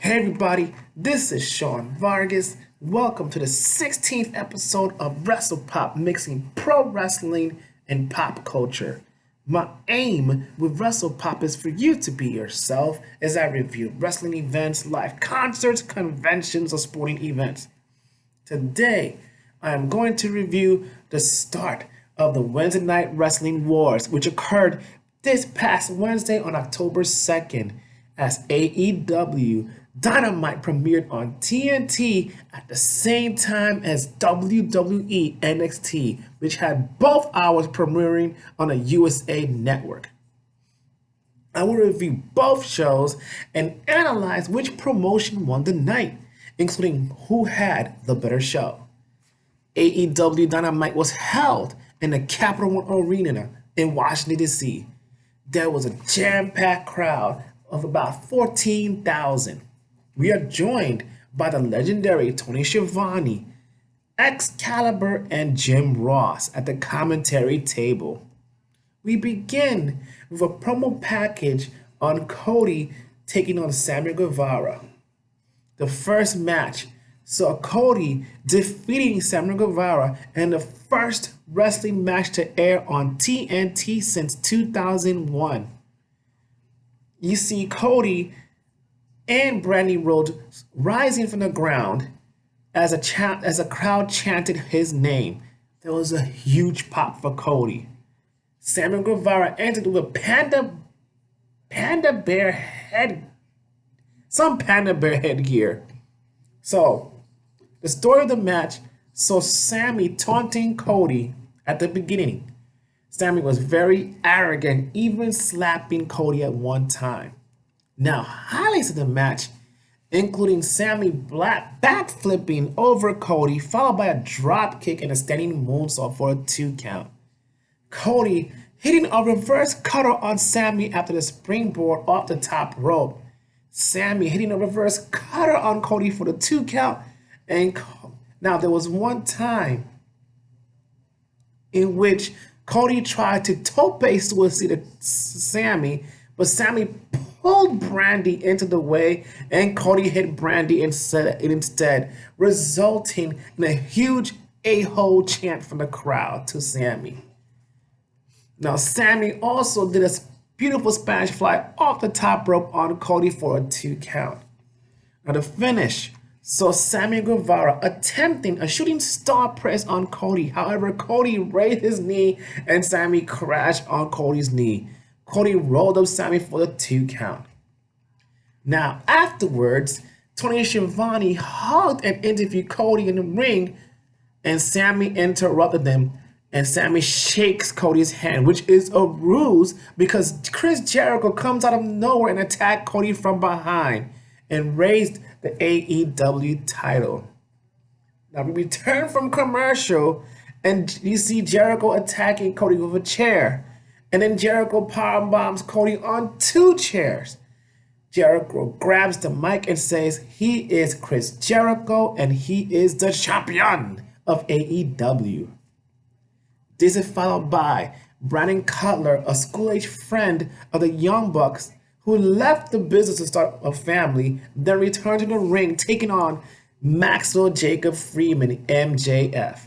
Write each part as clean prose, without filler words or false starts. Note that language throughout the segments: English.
Hey everybody, this is Sean Vargas. Welcome to the 16th episode of WrestlePop, mixing pro wrestling and pop culture. My aim with WrestlePop is for you to be yourself as I review wrestling events, live concerts, conventions, or sporting events. Today, I am going to review the start of the Wednesday Night Wrestling Wars, which occurred this past Wednesday on October 2nd, as AEW Dynamite premiered on TNT at the same time as WWE NXT, which had both hours premiering on a USA network. I will review both shows and analyze which promotion won the night, including who had the better show. AEW Dynamite was held in the Capital One Arena in Washington, D.C. There was a jam-packed crowd of about 14,000. We are joined by the legendary Tony Schiavone, Excalibur, and Jim Ross at the commentary table. We begin with a promo package on Cody taking on Sammy Guevara. The first match saw Cody defeating Sammy Guevara in the first wrestling match to air on TNT since 2001. You see Cody and Brandy Rhodes rising from the ground as a crowd chanted his name. There was a huge pop for Cody. Sammy Guevara entered with a panda bear headgear. So, the story of the match saw Sammy taunting Cody at the beginning. Sammy was very arrogant, even slapping Cody at one time. Now, highlights of the match, including Sammy backflipping over Cody, followed by a drop kick and a standing moonsault for a 2 count. Cody hitting a reverse cutter on Sammy after the springboard off the top rope. Sammy hitting a reverse cutter on Cody for the 2 count. And now there was one time in which Cody tried to tope suicide Sammy, but Sammy pulled Brandy into the way and Cody hit Brandy instead, resulting in a huge a-hole chant from the crowd to Sammy. Now Sammy also did a beautiful Spanish fly off the top rope on Cody for a 2 count. Now the finish saw Sammy Guevara attempting a shooting star press on Cody. However, Cody raised his knee and Sammy crashed on Cody's knee. Cody rolled up Sammy for the 2 count. Now, afterwards, Tony Schiavone hugged and interviewed Cody in the ring, and Sammy interrupted them, and Sammy shakes Cody's hand, which is a ruse because Chris Jericho comes out of nowhere and attacked Cody from behind and raised the AEW title. Now, we return from commercial, and you see Jericho attacking Cody with a chair. And then Jericho powerbombs Cody on 2 chairs. Jericho grabs the mic and says he is Chris Jericho and he is the champion of AEW. This is followed by Brandon Cutler, a school-age friend of the Young Bucks, who left the business to start a family, then returned to the ring, taking on Maxwell Jacob Freeman, MJF.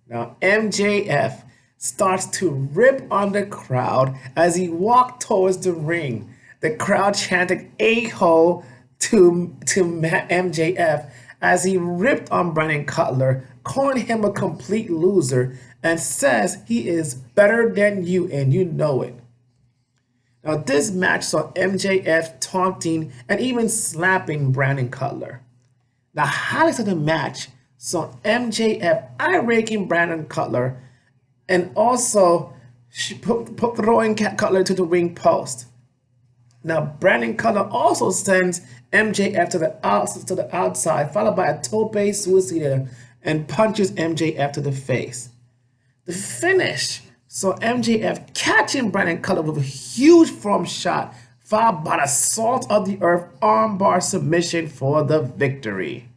Now, MJF starts to rip on the crowd as he walked towards the ring. The crowd chanted "a-hole" to MJF as he ripped on Brandon Cutler, calling him a complete loser and says he is better than you and you know it. Now this match saw MJF taunting and even slapping Brandon Cutler. The highlights of the match saw MJF eye-raking Brandon Cutler and also throwing Cutler to the ring post. Now, Brandon Cutler also sends MJF to the outside, followed by a tope suicida, and punches MJF to the face. The finish saw MJF catching Brandon Cutler with a huge forearm shot, followed by the Salt of the Earth armbar submission for the victory.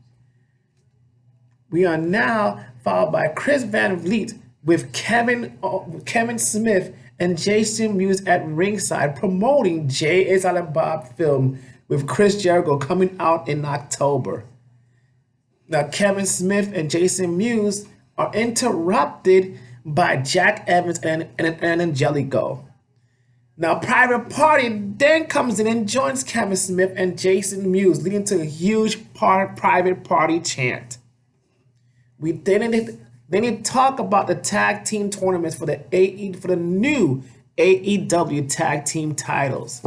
We are now followed by Chris Van Vliet with Kevin Smith and Jason Mewes at ringside promoting Jay and Silent Bob film with Chris Jericho coming out in October. Now, Kevin Smith and Jason Mewes are interrupted by Jack Evans and Angelico. Now, Private Party then comes in and joins Kevin Smith and Jason Mewes, leading to a huge Private Party chant. We then talk about the tag team tournaments for the new AEW tag team titles.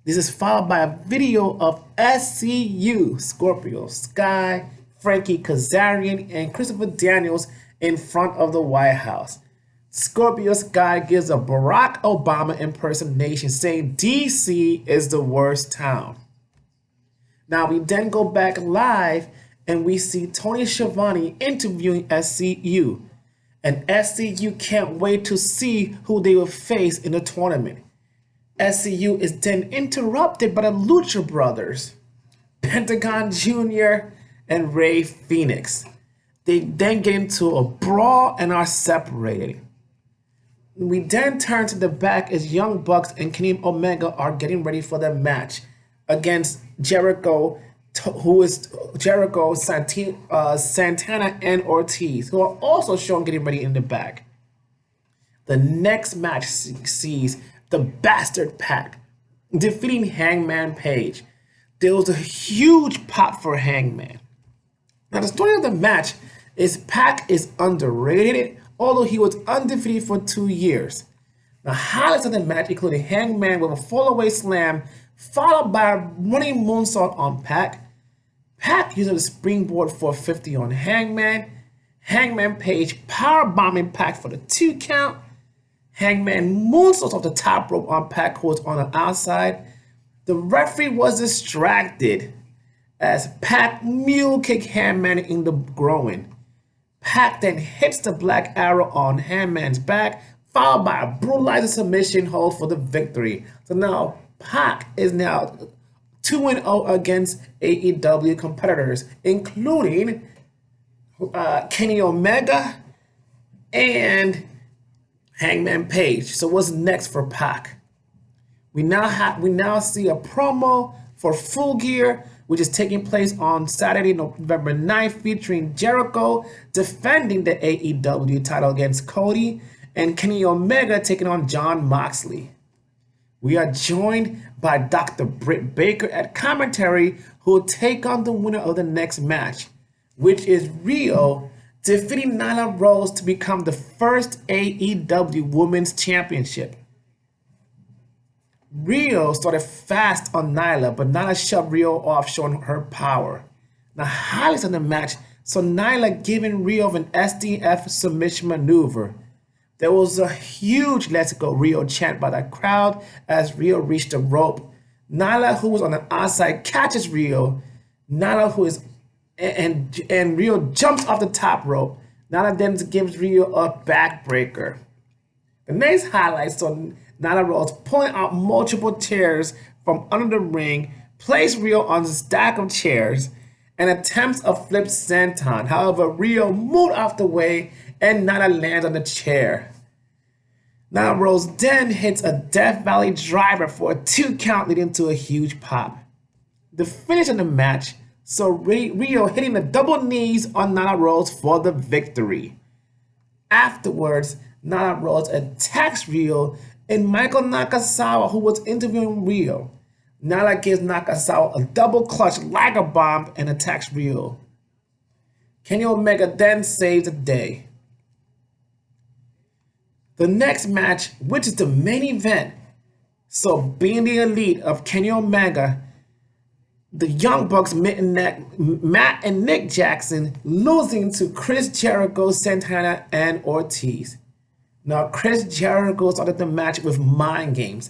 This is followed by a video of SCU, Scorpio Sky, Frankie Kazarian, and Christopher Daniels in front of the White House. Scorpio Sky gives a Barack Obama impersonation saying DC is the worst town. Now we then go back live and we see Tony Schiavone interviewing SCU. And SCU can't wait to see who they will face in the tournament. SCU is then interrupted by the Lucha Brothers, Pentagon Jr., and Rey Fenix. They then get into a brawl and are separated. We then turn to the back as Young Bucks and Kenny Omega are getting ready for their match against Jericho, Santana, and Ortiz, who are also shown getting ready in the back. The next match sees the Bastard Pack defeating Hangman Page. There was a huge pop for Hangman. Now, the story of the match is Pac is underrated, although he was undefeated for 2 years. The highlights of the match included Hangman with a fall-away slam, followed by a running moonsault on Pac. Pac using the springboard 450 on Hangman. Hangman Page powerbombing Pac for the 2 count. Hangman moonsaults off the top rope on Pac, who was on the outside. The referee was distracted as Pac mule kicked Hangman in the groin. Pac then hits the Black Arrow on Hangman's back, followed by a brutalizing submission hold for the victory. So now Pac is now 2-0 against AEW competitors, including Kenny Omega and Hangman Page. So what's next for Pac? We now see a promo for Full Gear, which is taking place on Saturday, November 9th, featuring Jericho defending the AEW title against Cody and Kenny Omega taking on Jon Moxley. We are joined by Dr. Britt Baker at commentary, who will take on the winner of the next match, which is Rio defeating Nyla Rose to become the first AEW Women's Championship. Rio started fast on Nyla, but Nyla shoved Rio off, showing her power. The highlights of the match saw Nyla giving Rio an SDF submission maneuver. There was a huge "Let's Go Rio" chant by the crowd as Rio reached the rope. Nyla, who was on the outside, catches Rio. Nyla, who is and Rio jumps off the top rope. Nyla then gives Rio a backbreaker. The next highlights saw Nyla Rose pulling out multiple chairs from under the ring, place Rio on a stack of chairs, and attempts a flip senton. However, Rio moved off the way and Nyla lands on the chair. Nyla Rose then hits a Death Valley driver for a 2 count, leading to a huge pop. The finish of the match saw Rio hitting the double knees on Nyla Rose for the victory. Afterwards, Nyla Rose attacks Rio and Michael Nakasawa, who was interviewing Rio. Nyla gives Nakasawa a double clutch Liger bomb and attacks Rio. Kenny Omega then saves the day. The next match, which is the main event, so being the elite of Kenny Omega, the Young Bucks, Matt and Nick Jackson, losing to Chris Jericho, Santana, and Ortiz. Now, Chris Jericho started the match with mind games.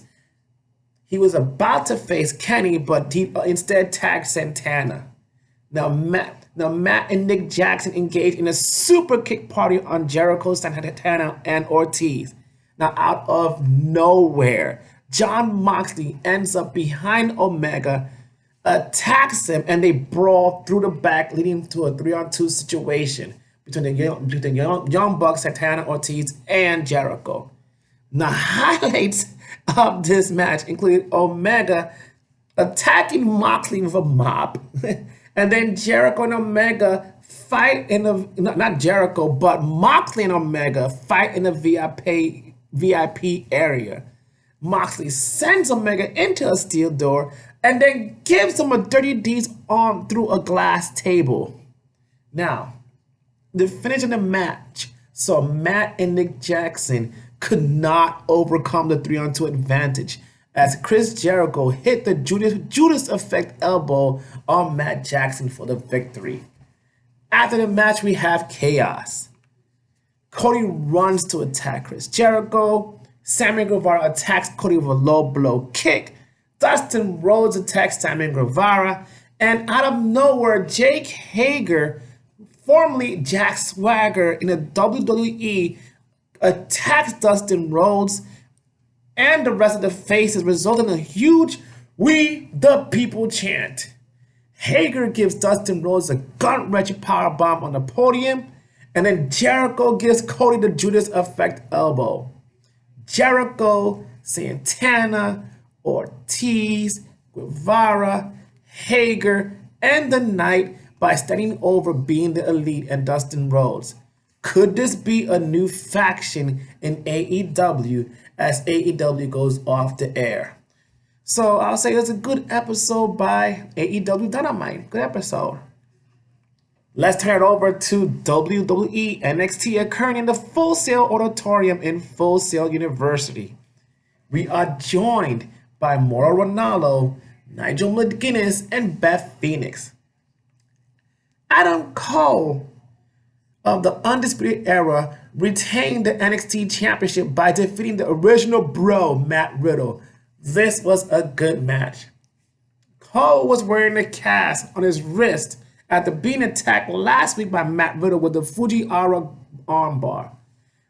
He was about to face Kenny, but he instead tagged Santana. Now Matt and Nick Jackson engaged in a super kick party on Jericho, Santana, and Ortiz. Now, out of nowhere, Jon Moxley ends up behind Omega, attacks him, and they brawl through the back, leading to a 3-on-2 situation between the Young Bucks, Santana, Ortiz, and Jericho. The highlights of this match included Omega attacking Moxley with a mop, and then Jericho and Omega fight in the not Jericho, but Moxley and Omega fight in the VIP area. Moxley sends Omega into a steel door and then gives him a dirty deeds arm through a glass table. Now, the finish of the match saw Matt and Nick Jackson could not overcome the 3-on-2 advantage as Chris Jericho hit the Judas Effect elbow on Matt Jackson for the victory. After the match, we have chaos. Cody runs to attack Chris Jericho. Sammy Guevara attacks Cody with a low blow kick. Dustin Rhodes attacks Sammy Guevara. And out of nowhere, Jake Hager, formerly Jack Swagger in the WWE, attacks Dustin Rhodes and the rest of the faces, resulting in a huge "We the People" chant. Hager gives Dustin Rhodes a gut-wrenching powerbomb on the podium, and then Jericho gives Cody the Judas Effect elbow. Jericho, Santana, Ortiz, Guevara, Hager, and the Knight by standing over Being the Elite and Dustin Rhodes. Could this be a new faction in AEW as AEW goes off the air? So I'll say it's a good episode by AEW Dynamite. Good episode. Let's turn it over to WWE NXT occurring in the Full Sail Auditorium in Full Sail University. We are joined by Mauro Ranallo, Nigel McGuinness, and Beth Phoenix. Adam Cole of the Undisputed Era retained the NXT Championship by defeating the original bro, Matt Riddle. This was a good match. Cole was wearing a cast on his wrist after being attacked last week by Matt Riddle with the Fujiwara armbar.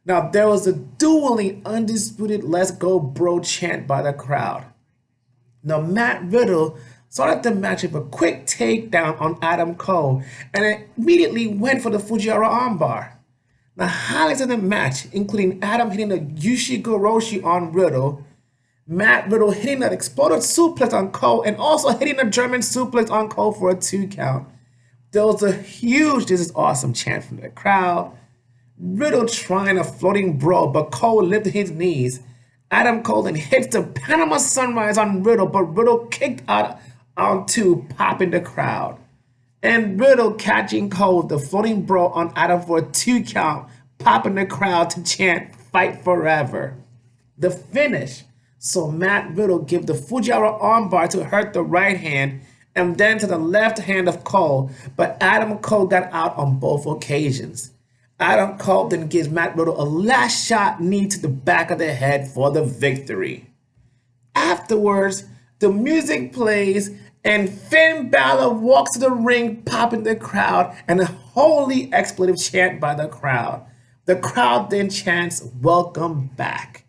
Now, there was a dueling undisputed "Let's Go Bro" chant by the crowd. Now, Matt Riddle started the match with a quick takedown on Adam Cole and immediately went for the Fujiwara armbar. The highlights of the match, including Adam hitting a Ushigoroshi on Riddle, Matt Riddle hitting an exploded suplex on Cole, and also hitting a German suplex on Cole for a 2 count. There was a huge "This is awesome" chant from the crowd. Riddle trying a floating bro, but Cole lifted his knees. Adam Cole then hits the Panama Sunrise on Riddle, but Riddle kicked out onto, popping the crowd. And Riddle catching Cole with the floating bro on Adam for a 2 count, popping the crowd to chant "Fight Forever." The finish saw Matt Riddle give the Fujiwara armbar to hurt the right hand and then to the left hand of Cole, but Adam Cole got out on both occasions. Adam Cole then gives Matt Riddle a last shot knee to the back of the head for the victory. Afterwards, the music plays and Finn Balor walks to the ring, popping the crowd, and a holy expletive chant by the crowd. The crowd then chants "Welcome back."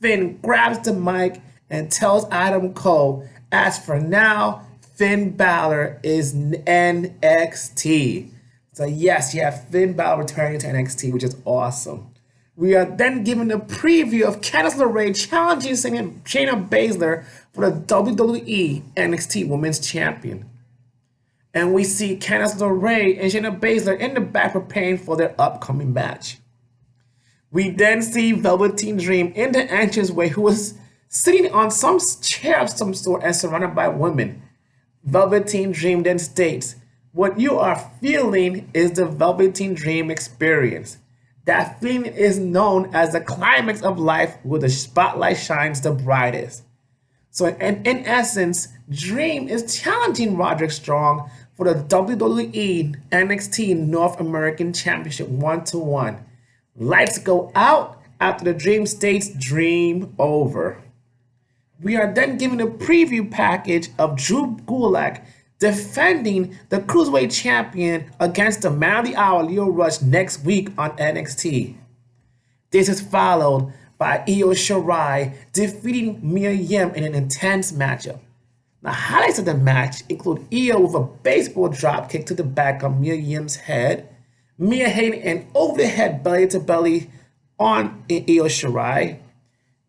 Finn grabs the mic and tells Adam Cole, as for now, Finn Balor is NXT. So yes, you have Finn Balor returning to NXT, which is awesome. We are then given a preview of Candice LeRae challenging Shayna Baszler for the WWE NXT Women's Champion. And we see Candice LeRae and Shayna Baszler in the back preparing for their upcoming match. We then see Velveteen Dream in the entranceway, who was sitting on some chair of some sort and surrounded by women. Velveteen Dream then states, "What you are feeling is the Velveteen Dream experience. That feeling is known as the climax of life where the spotlight shines the brightest." So in essence, Dream is challenging Roderick Strong for the WWE NXT North American Championship 1-1. Lights go out after the Dream states "Dream over." We are then given a preview package of Drew Gulak defending the Cruiserweight Champion against the Man of the Hour, Leo Rush, next week on NXT. This is followed by Io Shirai defeating Mia Yim in an intense matchup. The highlights of the match include Io with a baseball dropkick to the back of Mia Yim's head, Mia hitting an over-the-head belly-to-belly on Io Shirai,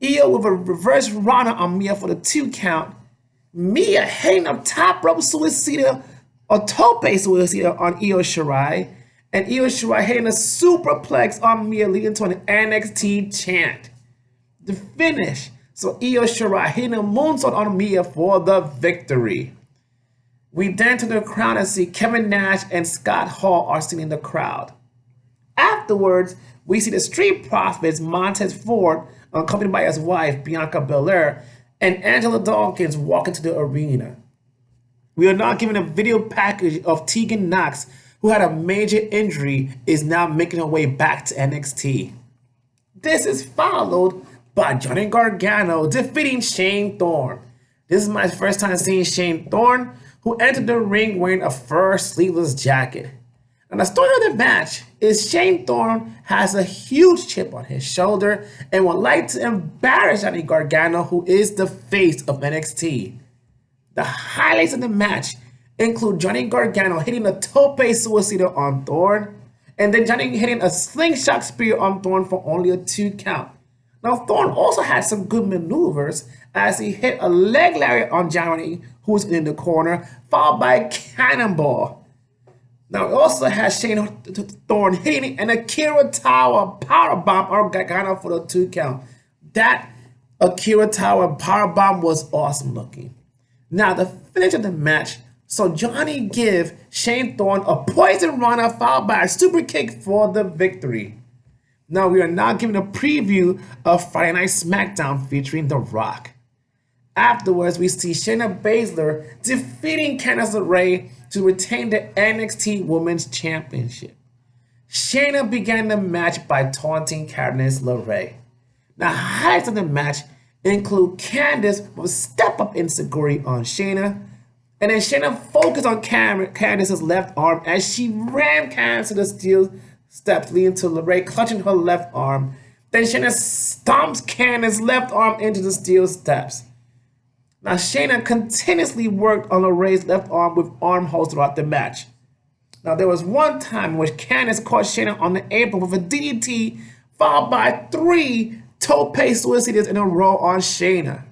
Io with a reverse Rana on Mia for the 2 count. Mia hitting a top rope suicida, a tope suicida on Io Shirai. And Io Shirai hitting a superplex on Mia, leading to an NXT chant. The finish. So Io Shirai hitting a moonsault on Mia for the victory. We then to the crowd and see Kevin Nash and Scott Hall are sitting in the crowd. Afterwards, we see the Street Profits, Montez Ford, accompanied by his wife, Bianca Belair, and Angela Dawkins walk into the arena. We are now given a video package of Tegan Knox, who had a major injury, is now making her way back to NXT. This is followed by Johnny Gargano defeating Shane Thorne. This is my first time seeing Shane Thorne, who entered the ring wearing a fur sleeveless jacket. And the story of the match is Shane Thorne has a huge chip on his shoulder and would like to embarrass Johnny Gargano, who is the face of NXT. The highlights of the match include Johnny Gargano hitting a tope suicida on Thorne, and then Johnny hitting a slingshot spear on Thorne for only a 2 count. Now Thorne also had some good maneuvers as he hit a leg lariat on Johnny, who was in the corner, followed by a cannonball. Now it also has Shane Thorne hitting an Akira Tower powerbomb on Gargano for the 2 count. That Akira Tower powerbomb was awesome looking. Now the finish of the match, so Johnny give Shane Thorne a poison Rana followed by a super kick for the victory. Now we are now given a preview of Friday Night SmackDown featuring The Rock. Afterwards, we see Shayna Baszler defeating Candice LeRae to retain the NXT Women's Championship. Shayna began the match by taunting Candice LeRae. Now, highlights of the match include Candice with a step-up enziguri on Shayna, and then Shayna focused on Candice's left arm as she rammed Candice to the steel steps, leading to LeRae clutching her left arm. Then Shayna stomps Candice's left arm into the steel steps. Now, Shayna continuously worked on LeRae's left arm with arm holds throughout the match. Now, there was one time in which Candice caught Shayna on the apron with a DDT, followed by 3 tope suicidas in a row on Shayna.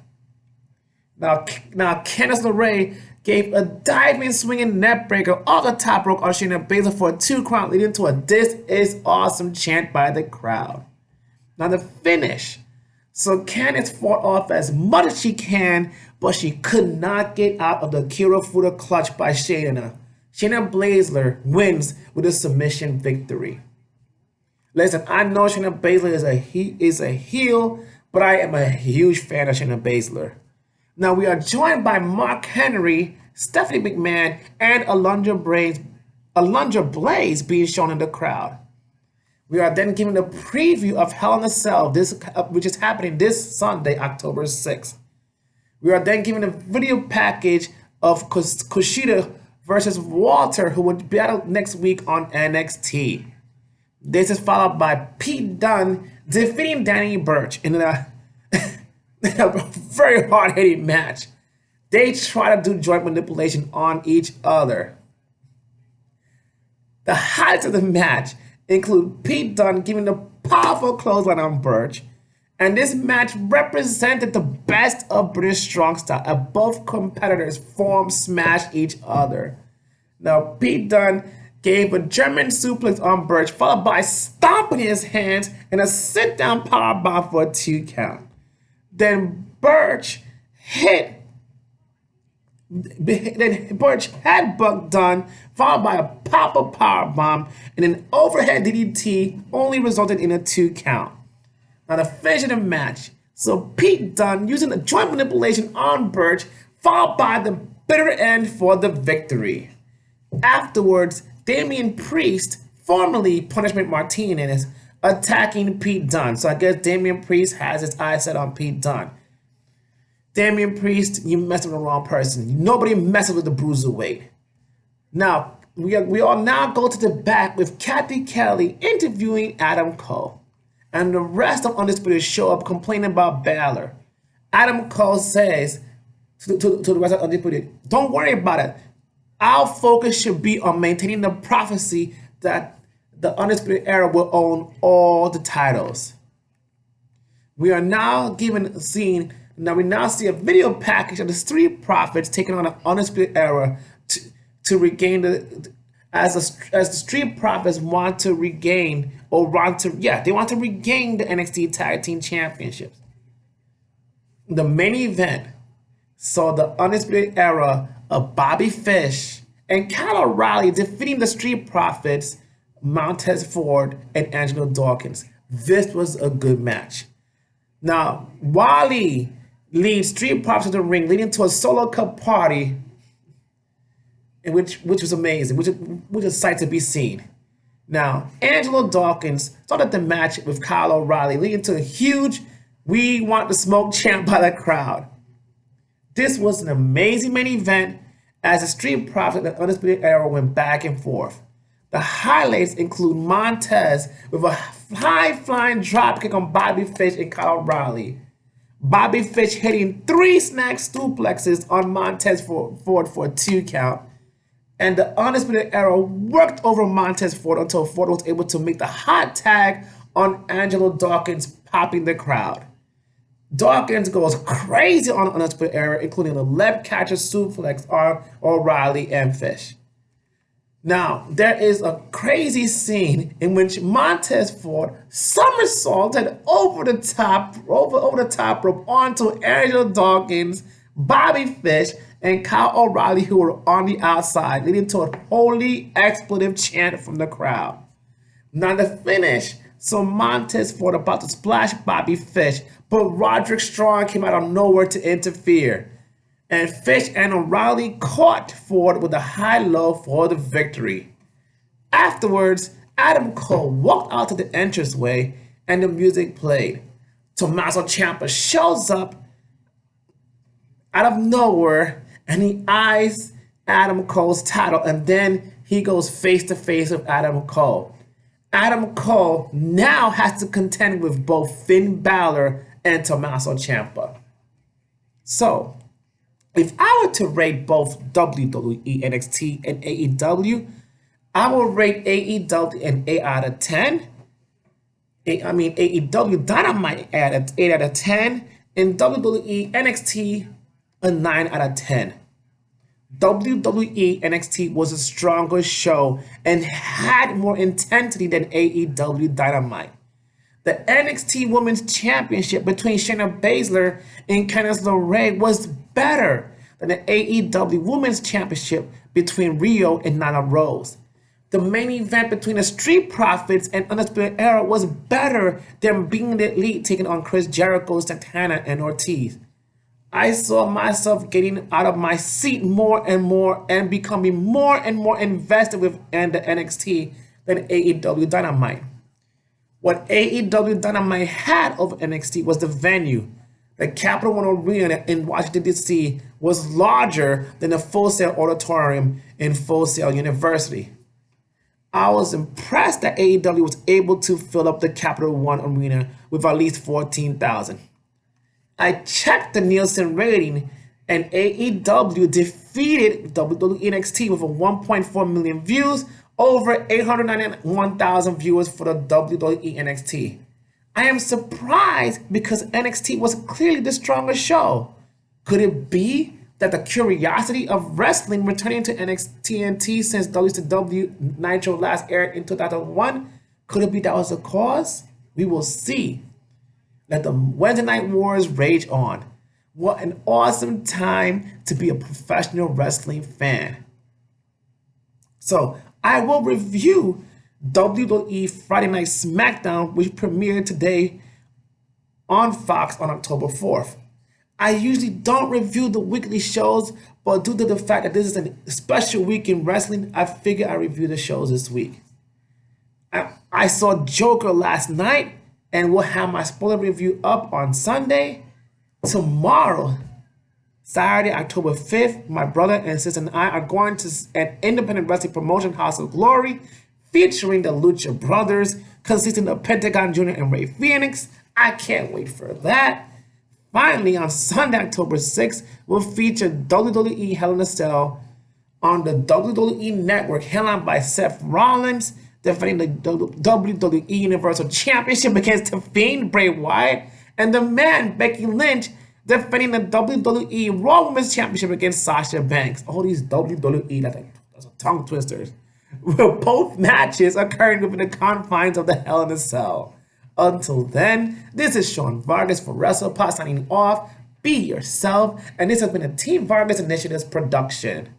Now Candice LeRae gave a diving swinging neckbreaker off the top rope on Shayna Baszler for a 2 count, leading to a "This is awesome" chant by the crowd. Now the finish. So Candice fought off as much as she can, but she could not get out of the Akira Fuda clutch by Shayna. Shayna Baszler wins with a submission victory. Listen, I know Shayna Baszler is a heel, but I am a huge fan of Shayna Baszler. Now we are joined by Mark Henry, Stephanie McMahon, and Alundra Blaze being shown in the crowd. We are then given a preview of Hell in a Cell, which is happening this Sunday, October 6th. We are then given a video package of Kushida versus Walter, who would battle next week on NXT. This is followed by Pete Dunne defeating Danny Burch in a very hard-hitting match. They try to do joint manipulation on each other. The highlights of the match include Pete Dunne giving a powerful clothesline on Burch, and this match represented the best of British strong style as both competitors smash each other. Now Pete Dunne gave a German suplex on Burch, followed by stomping his hands and a sit-down powerbomb for a 2 count. Then Burch headbutt Dunne, followed by a pop-up powerbomb, and an overhead DDT only resulted in a 2 count. Now the finish of the match, so Pete Dunne using a joint manipulation on Burch, followed by the bitter end for the victory. Afterwards, Damian Priest, formerly Punishment Martinez, attacking Pete Dunne. So I guess Damian Priest has his eyes set on Pete Dunne. Damian Priest, you messing with the wrong person. Nobody messes with the bruiserweight. Now, we all now go to the back with Kathy Kelly interviewing Adam Cole. And the rest of Undisputed show up complaining about Balor. Adam Cole says to the rest of Undisputed, don't worry about it. Our focus should be on maintaining the prophecy that the Undisputed Era will own all the titles. We are now given scene. Now we now see a video package of the Street Profits taking on an Undisputed Era to regain as the Street Profits want to regain they want to regain the NXT Tag Team Championships. The main event saw the Undisputed Era of Bobby Fish and Kyle O'Reilly defeating the Street Profits, Montez Ford, and Angelo Dawkins. This was a good match. Now, Wally leads Street Profits to the ring, leading to a solo cup party, which was amazing, which is a sight to be seen. Now, Angelo Dawkins started the match with Kyle O'Reilly, leading to a huge "We Want the Smoke" chant by the crowd. This was an amazing main event as the Street Profits and Undisputed Era went back and forth. The highlights include Montez with a high-flying dropkick on Bobby Fish and Kyle O'Reilly. Bobby Fish hitting 3 snag suplexes on Montez Ford for a 2 count. And the Undisputed Era worked over Montez Ford until Ford was able to make the hot tag on Angelo Dawkins, popping the crowd. Dawkins goes crazy on the Undisputed Era, including a left catcher suplex on O'Reilly and Fish. Now, there is a crazy scene in which Montez Ford somersaulted over the top rope onto Angelo Dawkins, Bobby Fish, and Kyle O'Reilly, who were on the outside, leading to a holy expletive chant from the crowd. Now the finish, so Montez Ford about to splash Bobby Fish, but Roderick Strong came out of nowhere to interfere. And Fish and O'Reilly caught Ford with a high-low for the victory. Afterwards, Adam Cole walked out to the entranceway and the music played. Tommaso Ciampa shows up out of nowhere and he eyes Adam Cole's title, and then he goes face-to-face with Adam Cole. Adam Cole now has to contend with both Finn Balor and Tommaso Ciampa. So, if I were to rate both WWE, NXT, and AEW, I will rate AEW an 8 out of 10. AEW Dynamite at an 8 out of 10, and WWE NXT a 9 out of 10. WWE NXT was a stronger show and had more intensity than AEW Dynamite. The NXT Women's Championship between Shayna Baszler and Candice LeRae was better than the AEW Women's Championship between Rio and Nyla Rose. The main event between the Street Profits and Undisputed Era was better than Being the Elite taking on Chris Jericho, Santana, and Ortiz. I saw myself getting out of my seat more and more and becoming more and more invested with the NXT than AEW Dynamite. What AEW Dynamite had over NXT was the venue. The Capital One Arena in Washington, D.C. was larger than the Full Sail Auditorium in Full Sail University. I was impressed that AEW was able to fill up the Capital One Arena with at least 14,000. I checked the Nielsen rating, and AEW defeated WWE NXT with a 1.4 million views, over 891,000 viewers for the WWE NXT. I am surprised because NXT was clearly the stronger show. Could it be that the curiosity of wrestling returning to NXT since WCW Nitro last aired in 2001? Could it be that was the cause? We will see. Let the Wednesday Night Wars rage on. What an awesome time to be a professional wrestling fan. So I will review WWE Friday Night SmackDown, which premiered today on Fox on October 4th. I usually don't review the weekly shows, but due to the fact that this is a special week in wrestling, I figured I'd review the shows this week. I saw Joker last night, and we'll have my spoiler review up on Sunday. Tomorrow, Saturday, October 5th, my brother and sister and I are going to an independent wrestling promotion, House of Glory, featuring the Lucha Brothers, consisting of Pentagon Jr. and Rey Fenix. I can't wait for that. Finally, on Sunday, October 6th, we'll feature WWE Hell in a Cell on the WWE Network, headlined by Seth Rollins, defending the WWE Universal Championship against The Fiend, Bray Wyatt, And the man, Becky Lynch, defending the WWE Raw Women's Championship against Sasha Banks. All these WWE, that's a tongue twisters. With both matches occurring within the confines of the Hell in a Cell. Until then, this is Sean Vargas for WrestlePop signing off. Be yourself, and this has been a Team Vargas Initiatives production.